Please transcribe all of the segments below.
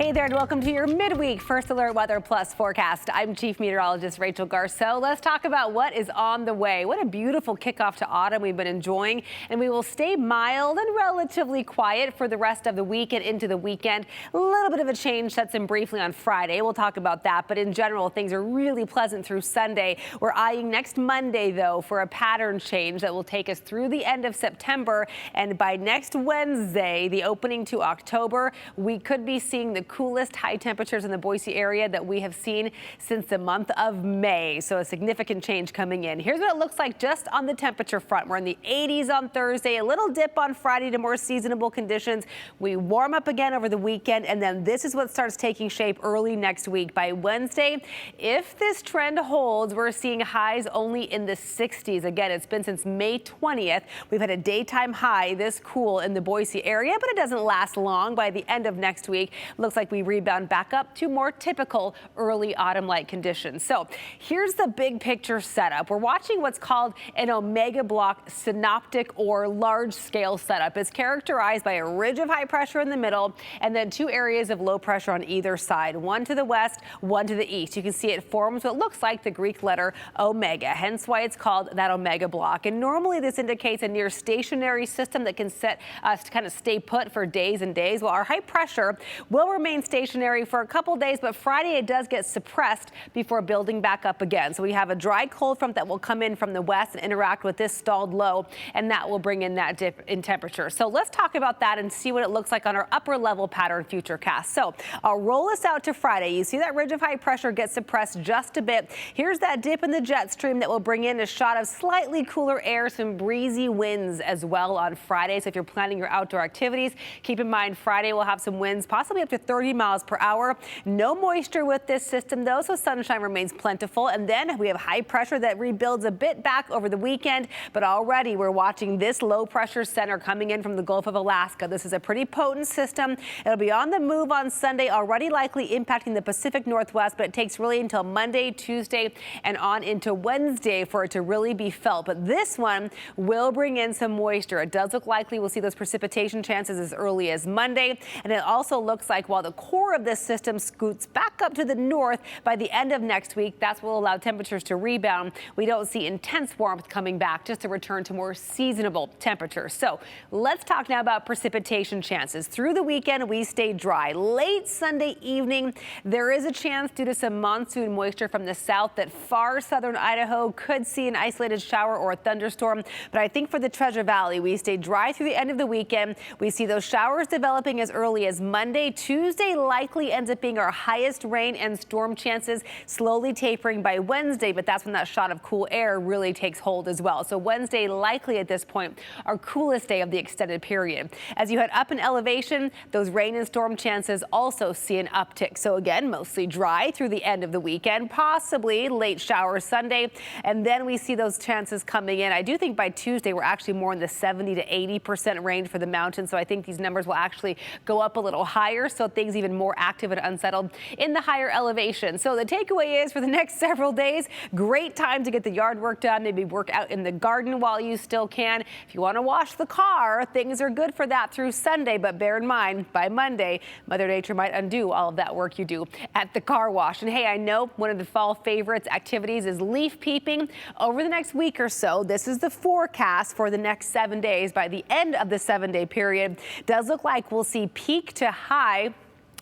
Hey there, and welcome to your midweek First Alert Weather Plus forecast. I'm Chief Meteorologist Rachel Garceau. Let's talk about what is on the way. What a beautiful kickoff to autumn we've been enjoying, and we will stay mild and relatively quiet for the rest of the week and into the weekend. A little bit of a change sets in briefly on Friday. We'll talk about that, but in general, things are really pleasant through Sunday. We're eyeing next Monday, though, for a pattern change that will take us through the end of September, and by next Wednesday, the opening to October, we could be seeing the coolest high temperatures in the Boise area that we have seen since the month of May. So a significant change coming in. Here's what it looks like just on the temperature front. We're in the 80s on Thursday, a little dip on Friday to more seasonable conditions. We warm up again over the weekend, and then this is what starts taking shape early next week. By Wednesday, if this trend holds, we're seeing highs only in the 60s. Again, it's been since May 20th. We've had a daytime high this cool in the Boise area, but it doesn't last long. By the end of next week, looks like we rebound back up to more typical early autumn-like conditions. So here's the big picture setup. We're watching what's called an omega block synoptic or large scale setup. It's characterized by a ridge of high pressure in the middle and then two areas of low pressure on either side, one to the west, one to the east. You can see it forms what looks like the Greek letter omega, hence why it's called that omega block. And normally this indicates a near stationary system that can set us to kind of stay put for days and days. Well, our high pressure will remain stationary for a couple days, but Friday it does get suppressed before building back up again. So we have a dry cold front that will come in from the west and interact with this stalled low, and that will bring in that dip in temperature. So let's talk about that and see what it looks like on our upper level pattern futurecast. So I'll roll us out to Friday. You see that ridge of high pressure get suppressed just a bit. Here's that dip in the jet stream that will bring in a shot of slightly cooler air, some breezy winds as well on Friday. So if you're planning your outdoor activities, keep in mind Friday will have some winds, possibly up to 30 miles per hour. No moisture with this system though, so sunshine remains plentiful. And then we have high pressure that rebuilds a bit back over the weekend, but already we're watching this low pressure center coming in from the Gulf of Alaska. This is a pretty potent system. It'll be on the move on Sunday, already likely impacting the Pacific Northwest, but it takes really until Monday, Tuesday, and on into Wednesday for it to really be felt. But this one will bring in some moisture. It does look likely we'll see those precipitation chances as early as Monday. And it also looks like while the core of this system scoots back up to the north by the end of next week, that's what will allow temperatures to rebound. We don't see intense warmth coming back, just a return to more seasonable temperatures. So let's talk now about precipitation chances. Through the weekend, we stay dry. Late Sunday evening, there is a chance due to some monsoon moisture from the south that far southern Idaho could see an isolated shower or a thunderstorm. But I think for the Treasure Valley, we stay dry through the end of the weekend. We see those showers developing as early as Monday. Tuesday likely ends up being our highest rain and storm chances, slowly tapering by Wednesday, but that's when that shot of cool air really takes hold as well. So Wednesday likely at this point our coolest day of the extended period. As you head up in elevation, those rain and storm chances also see an uptick. So again, mostly dry through the end of the weekend, possibly late showers Sunday, and then we see those chances coming in. I do think by Tuesday we're actually more in the 70 to 80% range for the mountains, so I think these numbers will actually go up a little higher, so things even more active and unsettled in the higher elevation. So the takeaway is for the next several days, great time to get the yard work done, maybe work out in the garden while you still can. If you want to wash the car, things are good for that through Sunday, but bear in mind by Monday, Mother Nature might undo all of that work you do at the car wash. And hey, I know one of the fall favorites activities is leaf peeping. Over the next week or so, this is the forecast for the next 7 days. By the end of the 7-day period, does look like we'll see peak to high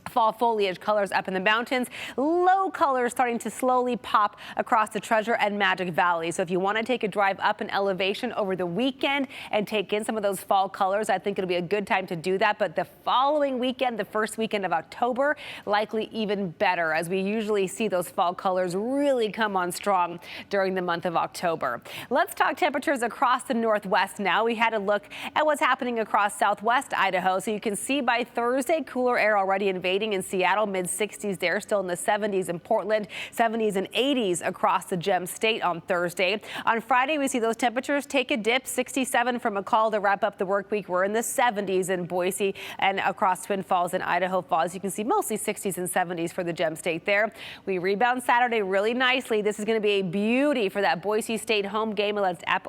fall foliage colors up in the mountains, low colors starting to slowly pop across the Treasure and Magic Valley. So if you want to take a drive up in elevation over the weekend and take in some of those fall colors, I think it'll be a good time to do that. But the following weekend, the first weekend of October, likely even better, as we usually see those fall colors really come on strong during the month of October. Let's talk temperatures across the Northwest now. We had a look at what's happening across southwest Idaho. So you can see by Thursday, cooler air already invading in Seattle, mid-60s there, still in the 70s in Portland, 70s and 80s across the Gem State on Thursday. On Friday, we see those temperatures take a dip, 67 from McCall to wrap up the work week. We're in the 70s in Boise and across Twin Falls and Idaho Falls. You can see mostly 60s and 70s for the Gem State there. We rebound Saturday really nicely. This is going to be a beauty for that Boise State home game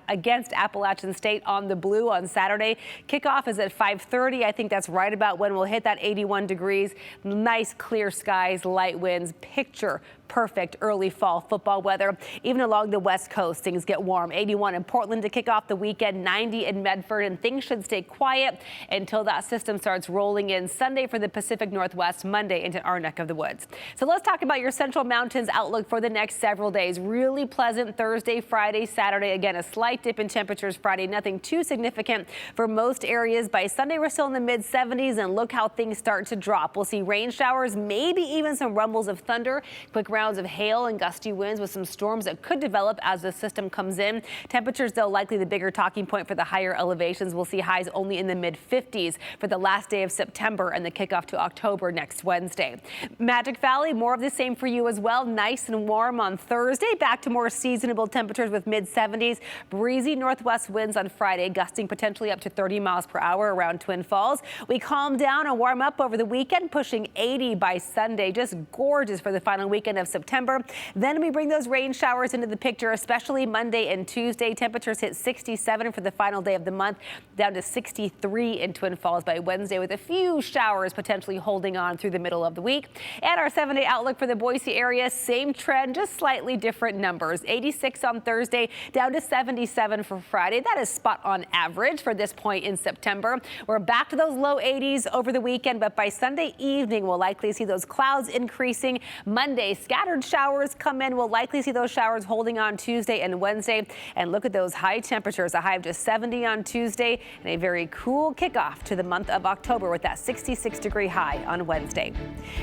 against Appalachian State on the blue on Saturday. Kickoff is at 5:30. I think that's right about when we'll hit that 81 degrees. Nice clear skies, light winds, picture perfect early fall football weather. Even along the west coast, things get warm. 81 in Portland to kick off the weekend, 90 in Medford, and things should stay quiet until that system starts rolling in Sunday for the Pacific Northwest, Monday into our neck of the woods. So let's talk about your Central Mountains outlook for the next several days. Really pleasant Thursday, Friday, Saturday. Again, a slight dip in temperatures Friday, nothing too significant for most areas. By Sunday, we're still in the mid 70s, and look how things start to drop. We'll see rain showers, maybe even some rumbles of thunder, quick rounds of hail and gusty winds with some storms that could develop as the system comes in. Temperatures, though, likely the bigger talking point for the higher elevations. We'll see highs only in the mid 50s for the last day of September and the kickoff to October next Wednesday. Magic Valley, more of the same for you as well. Nice and warm on Thursday. Back to more seasonable temperatures with mid 70s. Breezy northwest winds on Friday, gusting potentially up to 30 miles per hour around Twin Falls. We calm down and warm up over the weekend, pushing 80 by Sunday. Just gorgeous for the final weekend of September. Then we bring those rain showers into the picture, especially Monday and Tuesday. Temperatures hit 67 for the final day of the month, down to 63 in Twin Falls by Wednesday, with a few showers potentially holding on through the middle of the week. And our 7-day outlook for the Boise area, same trend, just slightly different numbers. 86 on Thursday, down to 77 for Friday. That is spot on average for this point in September. We're back to those low 80s over the weekend, but by Sunday evening, we'll likely see those clouds increasing. Monday, scattered showers come in. We'll likely see those showers holding on Tuesday and Wednesday. And look at those high temperatures, a high of just 70 on Tuesday and a very cool kickoff to the month of October with that 66-degree high on Wednesday.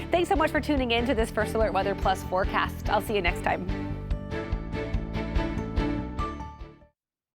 Thanks so much for tuning in to this First Alert Weather Plus forecast. I'll see you next time.